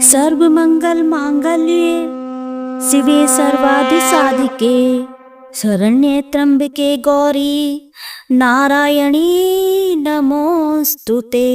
सर्वमंगल मांगल्ये शिवे सर्वाधि साधिके शरण्ये त्र्यंबके गौरी नारायणी नमोस्तुते।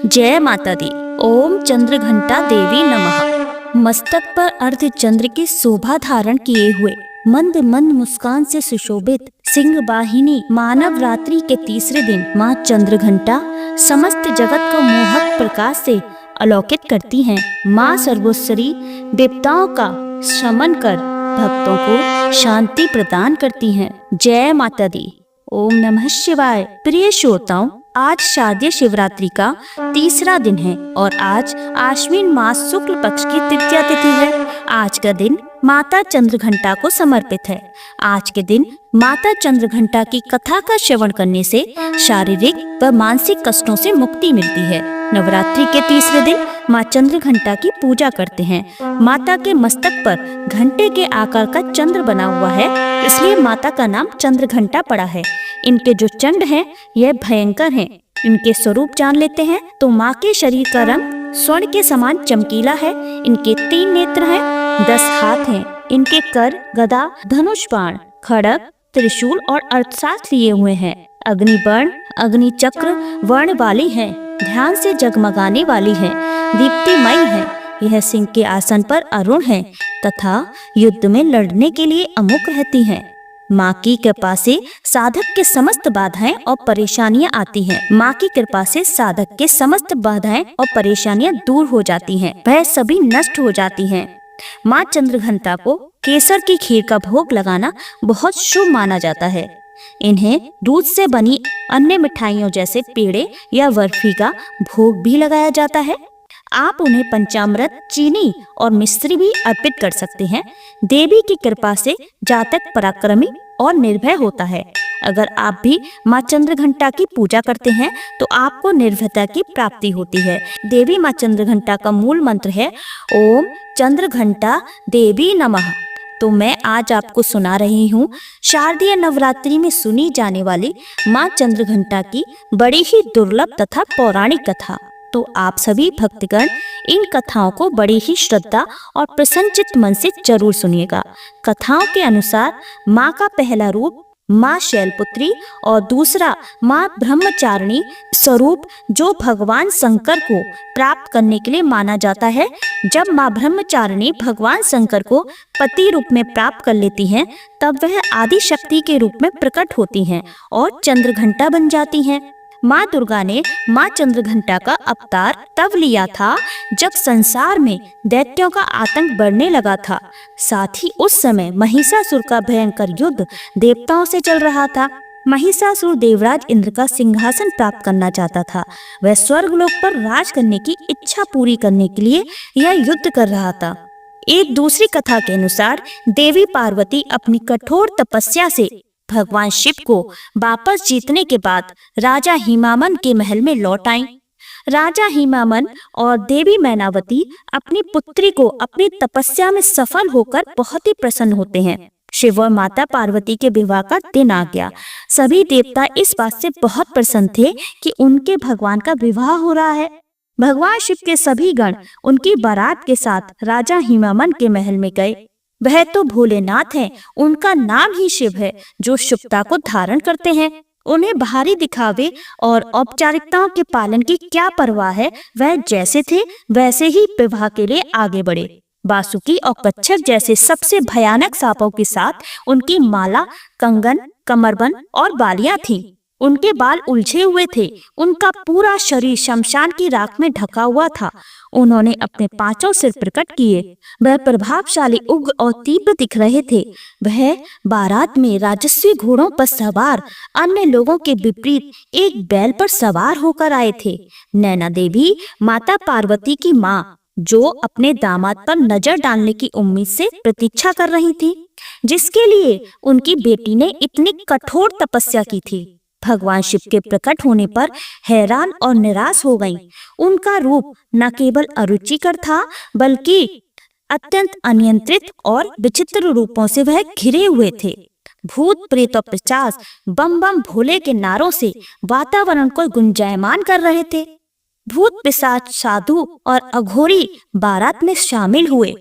जय माता दी। ओम चंद्रघंटा देवी नमः। मस्तक पर अर्ध चंद्र की शोभा धारण किए हुए मंद मंद मुस्कान से सुशोभित सिंह वाहिनी मानव रात्रि के तीसरे दिन माँ चंद्रघंटा समस्त जगत को मोहक प्रकाश से अलौकित करती हैं। माँ सर्वोत्तरी देवताओं का शमन कर भक्तों को शांति प्रदान करती हैं। जय माता दी। ओम नमः शिवाय। प्रिय श्रोताओं, आज शारदीय शिवरात्रि का तीसरा दिन है और आज आश्विन मास शुक्ल पक्ष की तृतीया तिथि है। आज का दिन माता चंद्रघंटा को समर्पित है। आज के दिन माता चंद्रघंटा की कथा का श्रवण करने से शारीरिक व मानसिक कष्टों से मुक्ति मिलती है। नवरात्रि के तीसरे दिन माँ चंद्रघंटा की पूजा करते हैं। माता के मस्तक पर घंटे के आकार का चंद्र बना हुआ है, इसलिए माता का नाम चंद्रघंटा पड़ा है। इनके जो चंड हैं यह भयंकर हैं। इनके स्वरूप जान लेते हैं तो माँ के शरीर का रंग स्वर्ण के समान चमकीला है। इनके 3 नेत्र हैं, 10 हाथ हैं। इनके कर गदा, धनुष बाण, खड़ग, त्रिशूल और अर्थशास्त्र लिए हुए हैं। अग्निवर्ण, अग्नि चक्र वर्ण वाली है, ध्यान से जगमगाने वाली है, दीप्तिमयी है। यह सिंह के आसन पर अरुण है तथा युद्ध में लड़ने के लिए अमुक रहती है। माँ की कृपा से साधक के समस्त बाधाएं और परेशानियां आती हैं। माँ की कृपा से साधक के समस्त बाधाएं और परेशानियां दूर हो जाती हैं, वह सभी नष्ट हो जाती हैं। माँ चंद्रघंटा को केसर की खीर का भोग लगाना बहुत शुभ माना जाता है। इन्हें दूध से बनी अन्य मिठाइयों जैसे पेड़े या बर्फी का भोग भी लगाया जाता है। आप उन्हें पंचामृत, चीनी और मिश्री भी अर्पित कर सकते हैं। देवी की कृपा से जातक पराक्रमी और निर्भय होता है। अगर आप भी माँ चंद्रघंटा की पूजा करते हैं तो आपको निर्भयता की प्राप्ति होती है। देवी माँ चंद्रघंटा का मूल मंत्र है ओम चंद्रघंटा देवी नमः। तो मैं आज आपको सुना रही हूँ शारदीय नवरात्रि में सुनी जाने वाली माँ चंद्रघंटा की बड़ी ही दुर्लभ तथा पौराणिक कथा। तो आप सभी भक्तगण इन कथाओं को बड़ी ही श्रद्धा और प्रसन्नचित्त मन से जरूर सुनिएगा। कथाओं के अनुसार माँ का पहला रूप माँ शैलपुत्री और दूसरा माँ ब्रह्मचारिणी स्वरूप जो भगवान शंकर को प्राप्त करने के लिए माना जाता है। जब माँ ब्रह्मचारिणी भगवान शंकर को पति रूप में प्राप्त कर लेती हैं, तब वह आदि शक्ति के रूप में प्रकट होती हैं और चंद्रघंटा बन जाती हैं। माँ दुर्गा ने माँ चंद्रघंटा का अवतार तब लिया था जब संसार में दैत्यों का आतंक बढ़ने लगा था। साथ ही उस समय महिषासुर का भयंकर युद्ध देवताओं से चल रहा था। महिषासुर देवराज इंद्र का सिंहासन प्राप्त करना चाहता था। वह स्वर्गलोक पर राज करने की इच्छा पूरी करने के लिए यह युद्ध कर रहा था। एक दूसरी कथा के अनुसार देवी पार्वती अपनी कठोर तपस्या से भगवान शिव को वापस जीतने के बाद राजा हिमामन के महल में लौट आईं। राजा हिमामन और देवी मैनावती अपनी पुत्री को अपनी तपस्या में सफल होकर बहुत ही प्रसन्न होते हैं। शिव और माता पार्वती के विवाह का दिन आ गया। सभी देवता इस बात से बहुत प्रसन्न थे कि उनके भगवान का विवाह हो रहा है। भगवान शिव के सभी गण उनकी बारात के साथ राजा हिमामन के महल में गए। वह तो भोलेनाथ हैं, उनका नाम ही शिव है जो शुभता को धारण करते हैं। उन्हें बाहरी दिखावे और औपचारिकताओं के पालन की क्या परवाह है। वह जैसे थे वैसे ही विवाह के लिए आगे बढ़े। बासुकी और कच्छप जैसे सबसे भयानक सांपों के साथ उनकी माला, कंगन, कमरबंद और बालियां थीं। उनके बाल उलझे हुए थे। उनका पूरा शरीर शमशान की राख में ढका हुआ था। उन्होंने अपने 5 सिर प्रकट किए। वह प्रभावशाली, उग्र और तीव्र दिख रहे थे। वह बारात में राजस्वी घोड़ों पर सवार अन्य लोगों के विपरीत एक बैल पर सवार होकर आए थे। नैना देवी माता पार्वती की माँ, जो अपने दामाद पर नजर डालने की उम्मीद से प्रतीक्षा कर रही थी, जिसके लिए उनकी बेटी ने इतनी कठोर तपस्या की थी, भगवान शिव के प्रकट होने पर हैरान और निराश हो गईं। उनका रूप न केवल अरुचिकर था बल्कि अत्यंत अनियंत्रित और विचित्र रूपों से वह घिरे हुए थे। भूत प्रेत और पिशाच बम बम भोले के नारों से वातावरण को गुंजायमान कर रहे थे। भूत पिशाच साधु और अघोरी बारात में शामिल हुए।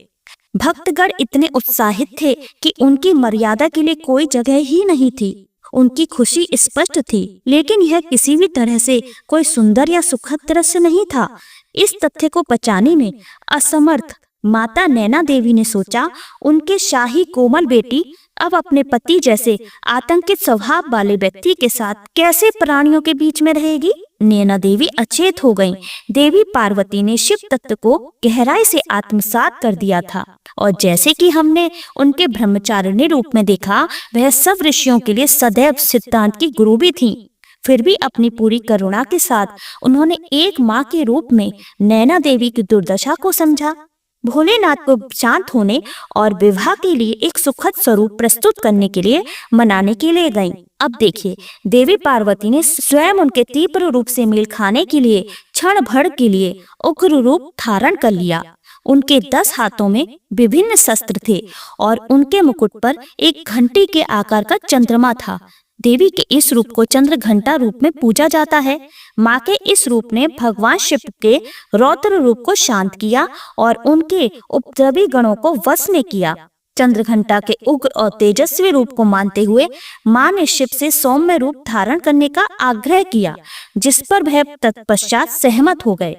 भक्तगण इतने उत्साहित थे कि उनकी मर्यादा के लिए कोई जगह ही नहीं थी। उनकी खुशी स्पष्ट थी, लेकिन यह किसी भी तरह से कोई सुंदर या सुखद दृश्य नहीं था। इस तथ्य को पचाने में असमर्थ माता नैना देवी ने सोचा, उनके शाही कोमल बेटी अब अपने पति जैसे आतंकित स्वभाव वाले व्यक्ति के साथ कैसे प्राणियों के बीच में रहेगी। नैना देवी अचेत हो गईं। देवी पार्वती ने शिव तत्व को गहराई से आत्मसात कर दिया था और जैसे कि हमने उनके ब्रह्मचारिणी रूप में देखा, वह सब ऋषियों के लिए सदैव सिद्धांत की गुरु भी थीं। फिर भी अपनी पूरी करुणा के साथ उन्होंने एक माँ के रूप में नैना देवी की दुर्दशा को समझा। भोलेनाथ को शांत होने और विवाह के लिए एक सुखद स्वरूप प्रस्तुत करने के लिए मनाने के लिए गईं। अब देखिए, देवी पार्वती ने स्वयं उनके तीव्र रूप से मेल खाने के लिए क्षण भर के लिए उग्र रूप धारण कर लिया। उनके 10 हाथों में विभिन्न शस्त्र थे और उनके मुकुट पर एक घंटी के आकार का चंद्रमा था। देवी के इस रूप को चंद्र घंटा रूप में पूजा जाता है। माँ के इस रूप ने भगवान शिव के रौद्र रूप को शांत किया और उनके उपद्रवी गणों को वश में किया। चंद्र घंटा के उग्र और तेजस्वी रूप को मानते हुए माँ ने शिव से सौम्य रूप धारण करने का आग्रह किया, जिस पर वह तत्पश्चात सहमत हो गए।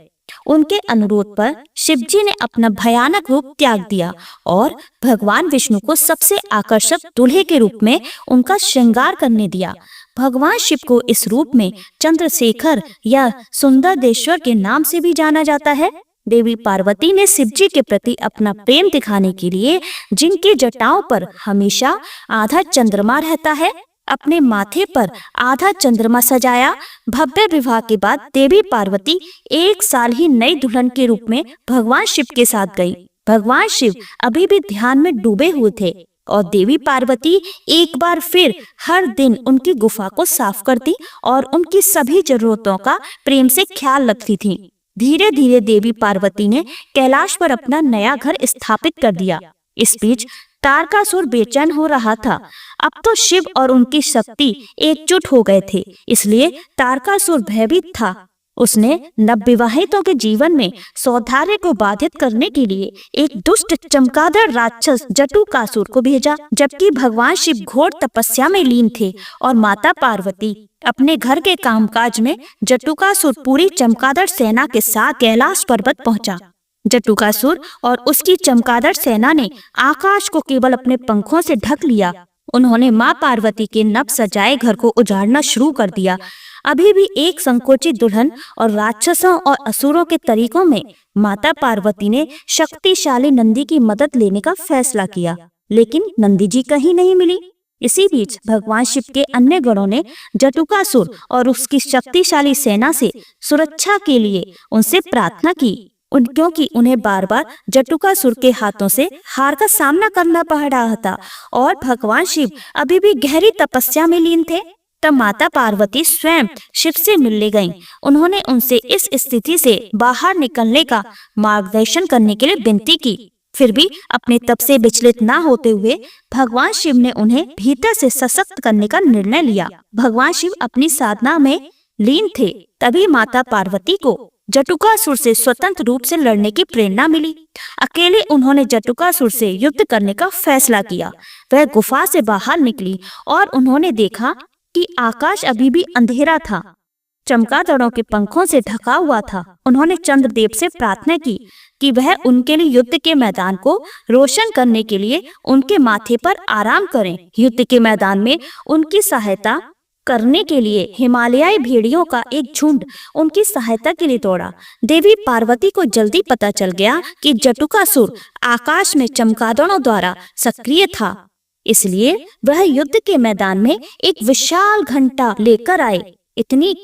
उनके अनुरोध पर शिवजी ने अपना भयानक रूप त्याग दिया और भगवान विष्णु को सबसे आकर्षक दूल्हे के रूप में उनका श्रृंगार करने दिया। भगवान शिव को इस रूप में चंद्रशेखर या सुंदरदेश्वर के नाम से भी जाना जाता है। देवी पार्वती ने शिवजी के प्रति अपना प्रेम दिखाने के लिए जिनकी जटाओं पर हमेशा आधा चंद्रमा रहता है, अपने माथे पर आधा चंद्रमा सजाया। भव्य विवाह के बाद देवी पार्वती 1 साल ही नई दुल्हन के रूप में भगवान शिव के साथ गई। भगवान शिव अभी भी ध्यान में डूबे हुए थे और देवी पार्वती एक बार फिर हर दिन उनकी गुफा को साफ करती और उनकी सभी जरूरतों का प्रेम से ख्याल रखती थी। धीरे धीरे देवी पार्वती ने कैलाश पर अपना नया घर स्थापित कर दिया। इस बीच तारकासुर बेचैन हो रहा था। अब तो शिव और उनकी शक्ति एकजुट हो गए थे, इसलिए तारकासुर भयभीत था। उसने नवविवाहितों के जीवन में सौभाग्य को बाधित करने के लिए एक दुष्ट चमगादड़ राक्षस जटुकासुर को भेजा। जबकि भगवान शिव घोर तपस्या में लीन थे और माता पार्वती अपने घर के कामकाज में, जटुकासुर पूरी चमगादड़ सेना के साथ कैलाश पर्वत पहुंचा। जटुकासुर और उसकी चमगादड़ सेना ने आकाश को केवल अपने पंखों से ढक लिया। उन्होंने माँ पार्वती के नव सजाए घर को उजाड़ना शुरू कर दिया। अभी भी एक संकोचित दुल्हन और राक्षसों और असुरों के तरीकों में माता पार्वती ने शक्तिशाली नंदी की मदद लेने का फैसला किया, लेकिन नंदी जी कहीं नहीं मिली। इसी बीच भगवान शिव के अन्य गणों ने जटुकासुर और उसकी शक्तिशाली सेना से सुरक्षा के लिए उनसे प्रार्थना की, क्योंकि उन्हें बार बार जटुकासुर के हाथों से हार का सामना करना पड़ रहा था और भगवान शिव अभी भी गहरी तपस्या में लीन थे। तब माता पार्वती स्वयं शिव से मिलने गईं। उन्होंने उनसे इस स्थिति से बाहर निकलने का मार्गदर्शन करने के लिए विनती की। फिर भी अपने तप से विचलित न होते हुए भगवान शिव ने उन्हें भीतर से सशक्त करने का निर्णय लिया। भगवान शिव अपनी साधना में लीन थे। तभी माता पार्वती को जटुकासुर से स्वतंत्र रूप से लड़ने की प्रेरणा मिली। अकेले उन्होंने जटुकासुर से युद्ध करने का फैसला किया। वह गुफा से बाहर निकली और उन्होंने देखा कि आकाश अभी भी अंधेरा था, चमगादड़ों के पंखों से ढका हुआ था। उन्होंने चंद्रदेव से प्रार्थना की कि वह उनके लिए युद्ध के मैदान को रोशन करने के लिए उनके माथे पर आराम करें। युद्ध के मैदान में उनकी सहायता करने के लिए हिमालयी भेड़ियों का एक झुंड उनकी सहायता के लिए दौड़ा। देवी पार्वती को जल्दी पता चल गया कि जटुकासुर आकाश में चमगादड़ों द्वारा सक्रिय था, इसलिए वह युद्ध के मैदान में एक विशाल घंटा लेकर आए।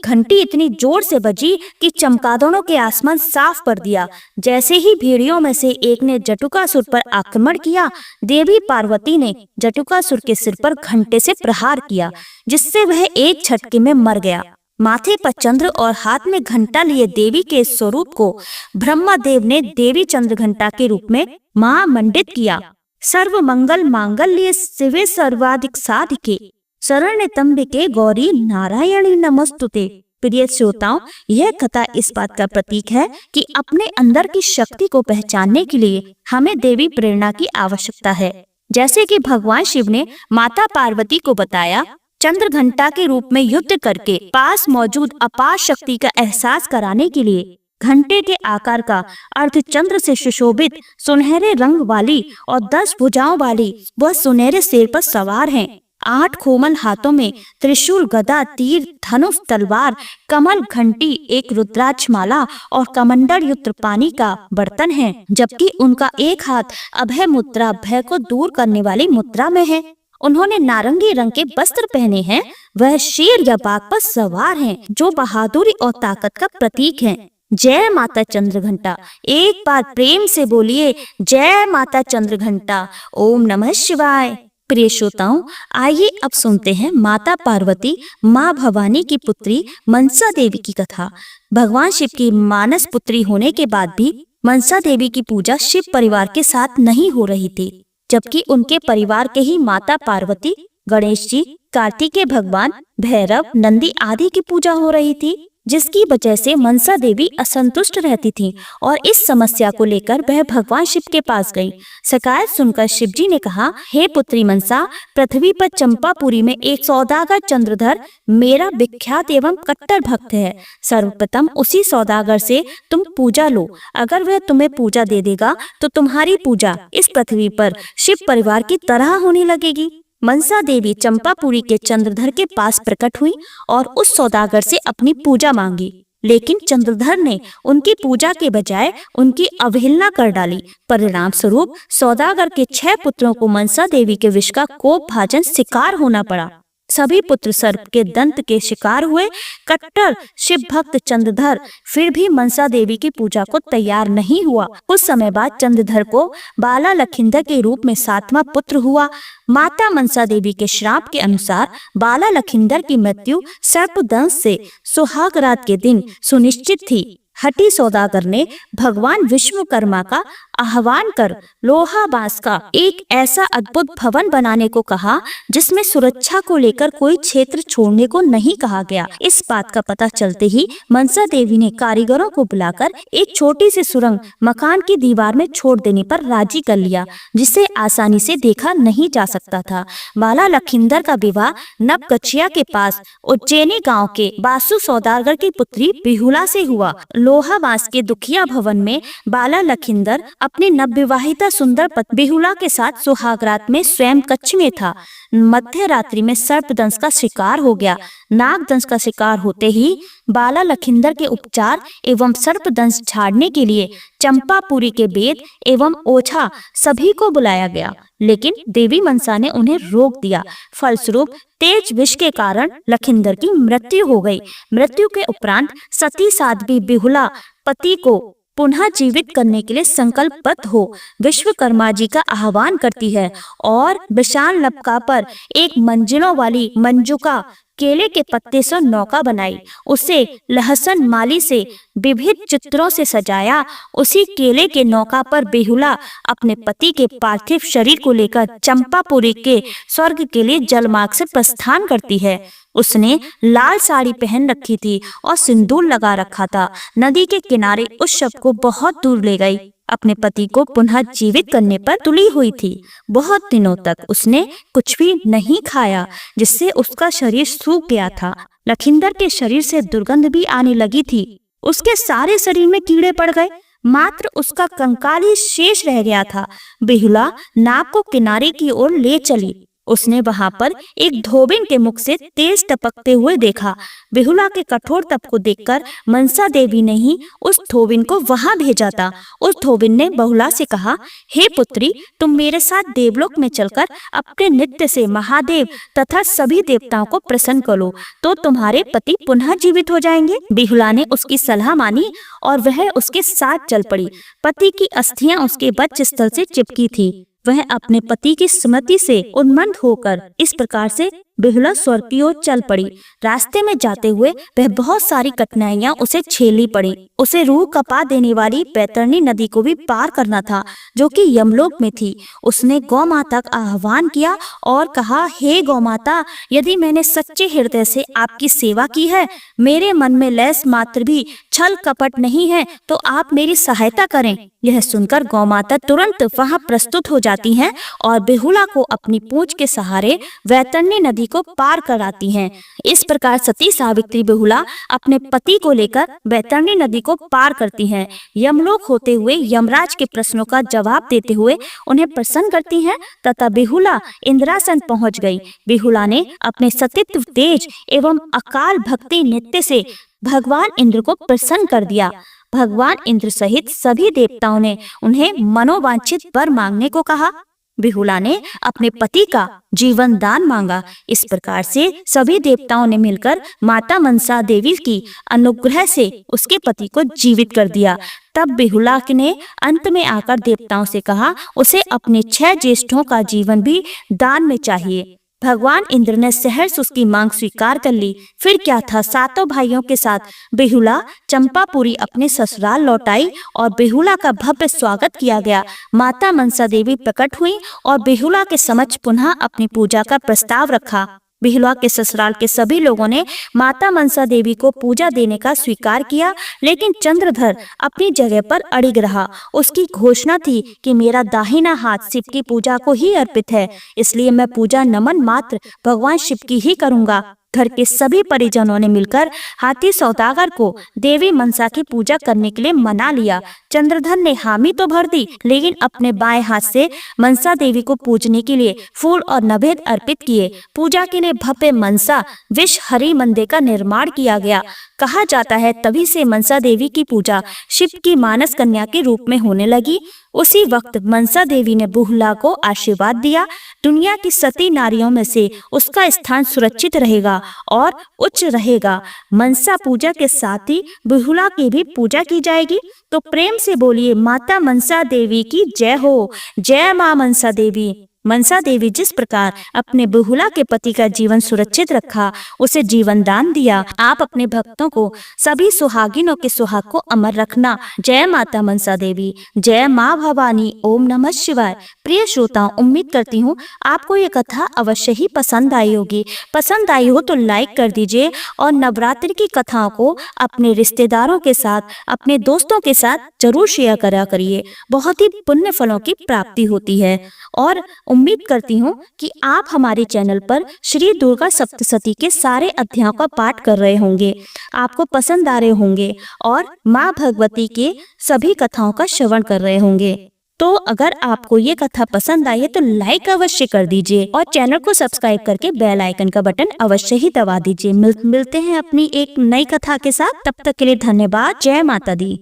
घंटी इतनी जोर से बजी कि चमगादड़ों के आसमान साफ कर दिया। जैसे ही भेड़ियों में से एक ने जटुकासुर पर आक्रमण किया, देवी पार्वती ने जटुकासुर के सिर पर घंटे से प्रहार किया, जिससे वह एक झटके में मर गया। माथे पर चंद्र और हाथ में घंटा लिए देवी के स्वरूप को ब्रह्मदेव ने देवी चंद्र घंटा के रूप में महामंडित किया। सर्व मंगल मांगल्ये शिवे सर्वाधिक साधिके शरण्य त्र्यंबके गौरी नारायणी नमस्तुते। प्रिय श्रोताओं, यह कथा इस बात का प्रतीक है कि अपने अंदर की शक्ति को पहचानने के लिए हमें देवी प्रेरणा की आवश्यकता है। जैसे कि भगवान शिव ने माता पार्वती को बताया, चंद्र घंटा के रूप में युद्ध करके पास मौजूद अपार शक्ति का एहसास कराने के लिए घंटे के आकार का अर्धचंद्र से सुशोभित सुनहरे रंग वाली और 10 भुजाओं वाली वह सुनहरे शेर पर सवार हैं। 8 कोमल हाथों में त्रिशूल, गदा, तीर, धनुष, तलवार, कमल, घंटी, एक रुद्राक्ष माला और कमंडल युक्त पानी का बर्तन है, जबकि उनका एक हाथ अभय मुद्रा, भय को दूर करने वाली मुद्रा में है। उन्होंने नारंगी रंग के वस्त्र पहने हैं। वह शेर या बाघ पर सवार हैं, जो बहादुरी और ताकत का प्रतीक है। जय माता चंद्रघंटा। एक बार प्रेम से बोलिए, जय माता चंद्रघंटा। ओम नमः शिवाय। प्रिय श्रोताओं, आइए अब सुनते हैं माता पार्वती माँ भवानी की पुत्री मनसा देवी की कथा। भगवान शिव की मानस पुत्री होने के बाद भी मनसा देवी की पूजा शिव परिवार के साथ नहीं हो रही थी, जबकि उनके परिवार के ही माता पार्वती, गणेश जी, कार्तिकेय भगवान, भैरव, नंदी आदि की पूजा हो रही थी, जिसकी वजह से मनसा देवी असंतुष्ट रहती थी और इस समस्या को लेकर वह भगवान शिव के पास गई। शिकायत सुनकर शिव जी ने कहा, हे पुत्री मनसा, पृथ्वी पर चंपापुरी में एक सौदागर चंद्रधर मेरा विख्यात एवं कट्टर भक्त है। सर्वप्रथम उसी सौदागर से तुम पूजा लो। अगर वह तुम्हें पूजा दे देगा तो तुम्हारी पूजा इस पृथ्वी पर शिव परिवार की तरह होने लगेगी। मनसा देवी चंपापुरी के चंद्रधर के पास प्रकट हुई और उस सौदागर से अपनी पूजा मांगी, लेकिन चंद्रधर ने उनकी पूजा के बजाय उनकी अवहेलना कर डाली। परिणाम स्वरूप सौदागर के 6 पुत्रों को मनसा देवी के विष का कोप भाजन शिकार होना पड़ा। सभी पुत्र सर्प के दंत के शिकार हुए। कट्टर शिव भक्त चंद्रधर फिर भी मनसा देवी की पूजा को तैयार नहीं हुआ। कुछ समय बाद चंद्रधर को बाला लखिंदर के रूप में 7वां पुत्र हुआ। माता मनसा देवी के श्राप के अनुसार बाला लखिंदर की मृत्यु सर्पदंश से सुहाग रात के दिन सुनिश्चित थी। हठी सौदागर ने भगवान विश्वकर्मा का आह्वान कर लोहा बांस का एक ऐसा अद्भुत भवन बनाने को कहा, जिसमें सुरक्षा को लेकर कोई क्षेत्र छोड़ने को नहीं कहा गया। इस बात का पता चलते ही मनसा देवी ने कारीगरों को बुलाकर एक छोटी सी सुरंग मकान की दीवार में छोड़ देने पर राजी कर लिया, जिसे आसानी से देखा नहीं जा सकता था। बाला लखिंदर का विवाह नवगछिया के पास उज्जैनी गाँव के बासु सौदागर की पुत्री बिहुला से हुआ। लोहावास के दुखिया भवन में बाला लखिंदर अपनी नवविवाहिता सुंदर पत्नी बिहुला के साथ सुहागरात में स्वयं कक्ष में था। मध्य रात्रि में सर्पदंश का शिकार हो गया। नागदंश का शिकार होते ही बाला लखिंदर के उपचार एवं सर्पदंश झाड़ने के लिए चंपापुरी के वेद एवं ओझा सभी को बुलाया गया, लेकिन देवी मनसा ने उन्हें रोक दिया। फलस्वरूप तेज विष के कारण लखिंदर की मृत्यु हो गई। मृत्यु के उपरांत सती साध्वी बिहुला पति को पुनः जीवित करने के लिए संकल्पबद्ध हो विश्वकर्मा जी का आह्वान करती है और विशाल नौका पर एक मंजिलों वाली मंजुका केले के पत्ते से नौका बनाई। उसे लहसन माली से विविध चित्रों से सजाया। उसी केले के नौका पर बेहुला अपने पति के पार्थिव शरीर को लेकर चंपापुरी के स्वर्ग के लिए जलमार्ग से प्रस्थान करती है। उसने लाल साड़ी पहन रखी थी और सिंदूर लगा रखा था। नदी के किनारे उस शव को बहुत दूर ले गई। अपने पति को पुनः जीवित करने पर तुली हुई थी। बहुत दिनों तक उसने कुछ भी नहीं खाया, जिससे उसका शरीर सूख गया था। लखिंदर के शरीर से दुर्गंध भी आने लगी थी। उसके सारे शरीर में कीड़े पड़ गए, मात्र उसका कंकाल ही शेष रह गया था। बिहुला नाव को किनारे की ओर ले चली। उसने वहां पर एक धोबिन के मुख से तेज टपकते हुए देखा। बिहुला के कठोर तप को देखकर मनसा देवी ने ही उस धोबिन को वहां भेजा था। उस धोबिन ने बहुला से कहा, हे पुत्री, तुम मेरे साथ देवलोक में चलकर अपने नृत्य से महादेव तथा सभी देवताओं को प्रसन्न करो, तो तुम्हारे पति पुनः जीवित हो जाएंगे। बिहुला ने उसकी सलाह मानी और वह उसके साथ चल पड़ी। पति की अस्थियां उसके वक्षस्थल से चिपकी थी। वह अपने पति की स्मृति से उन्मत्त होकर इस प्रकार से बेहुला स्वर्ग की ओर चल पड़ी। रास्ते में जाते हुए वह बहुत सारी कठिनाइयां उसे झेलनी पड़ी। उसे रूह कपा देने वाली बैतरणी नदी को भी पार करना था, जो कि यमलोक में थी। उसने गौ माता का आह्वान किया और कहा, हे गौ माता, यदि मैंने सच्चे हृदय से आपकी सेवा की है, मेरे मन में लैस मात्र भी छल कपट नहीं है, तो आप मेरी सहायता करें। यह सुनकर गौ माता तुरंत वहां प्रस्तुत हो जाती हैं और बेहुला को अपनी पूंछ के सहारे वैतरणी नदी को पार कराती हैं। इस प्रकार सती सावित्री बेहुला अपने पति को लेकर वैतरणी नदी को पार करती हैं। यमलोक होते हुए यमराज के प्रश्नों का जवाब देते हुए उन्हें प्रसन्न करती हैं तथा बेहुला इंद्रासन पहुंच गई। बेहुला ने अपने सतीत्व, तेज एवं अकाल भक्ति नृत्य से भगवान इंद्र को प्रसन्न कर दिया। भगवान इंद्र सहित सभी देवताओं ने उन्हें मनोवांछित वर मांगने को कहा। बेहुला ने अपने पति का जीवन दान मांगा। इस प्रकार से सभी देवताओं ने मिलकर माता मनसा देवी की अनुग्रह से उसके पति को जीवित कर दिया। तब बेहुला ने अंत में आकर देवताओं से कहा, उसे अपने 6 ज्येष्ठों का जीवन भी दान में चाहिए। भगवान इंद्र ने सहर्ष उसकी मांग स्वीकार कर ली। फिर क्या था, 7 भाइयों के साथ बेहुला चंपापुरी अपने ससुराल लौट आई और बेहुला का भव्य स्वागत किया गया। माता मनसा देवी प्रकट हुई और बेहुला के समक्ष पुनः अपनी पूजा का प्रस्ताव रखा। बेहुला के ससुराल के सभी लोगों ने माता मनसा देवी को पूजा देने का स्वीकार किया, लेकिन चंद्रधर अपनी जगह पर अड़िग रहा। उसकी घोषणा थी कि मेरा दाहिना हाथ शिव की पूजा को ही अर्पित है, इसलिए मैं पूजा नमन मात्र भगवान शिव की ही करूंगा। घर के सभी परिजनों ने मिलकर हाथी सौदागर को देवी मनसा की पूजा करने के लिए मना लिया। चंद्रधर ने हामी तो भर दी, लेकिन अपने बाएं हाथ से मनसा देवी को पूजने के लिए फूल और नैवेद्य अर्पित किए। पूजा के लिए भव्य मनसा विष हरि मंदिर का निर्माण किया गया। कहा जाता है तभी से मनसा देवी की पूजा शिव की मानस कन्या के रूप में होने लगी। उसी वक्त मनसा देवी ने बेहुला को आशीर्वाद दिया, दुनिया की सती नारियों में से उसका स्थान सुरक्षित रहेगा और उच्च रहेगा। मनसा पूजा के साथ ही बेहुला की भी पूजा की जाएगी। तो प्रेम से बोलिए, माता मनसा देवी की जय हो। जय माँ मनसा देवी। मनसा देवी जिस प्रकार अपने बेहुला के पति का जीवन सुरक्षित रखा, उसे जीवन दान दिया, आप अपने भक्तों को, सभी सुहागिनों के सुहाग को अमर रखना। जय माता मनसा देवी। जय माँ भवानी। ओम नमः शिवाय। प्रिय श्रोताओं, उम्मीद करती हूँ आपको ये कथा अवश्य ही पसंद आई होगी। पसंद आई हो तो लाइक कर दीजिए और नवरात्रि की कथाओं को अपने रिश्तेदारों के साथ, अपने दोस्तों के साथ जरूर शेयर करा करिए। बहुत ही पुण्य फलों की प्राप्ति होती है। और उम्मीद करती हूँ कि आप हमारे चैनल पर श्री दुर्गा सप्तशती के सारे अध्यायों का पाठ कर रहे होंगे, आपको पसंद आ रहे होंगे और माँ भगवती के सभी कथाओं का श्रवण कर रहे होंगे। तो अगर आपको ये कथा पसंद आई है तो लाइक अवश्य कर दीजिए और चैनल को सब्सक्राइब करके बेल आइकन का बटन अवश्य ही दबा दीजिए। मिलते हैं अपनी एक नई कथा के साथ। तब तक के लिए धन्यवाद। जय माता दी।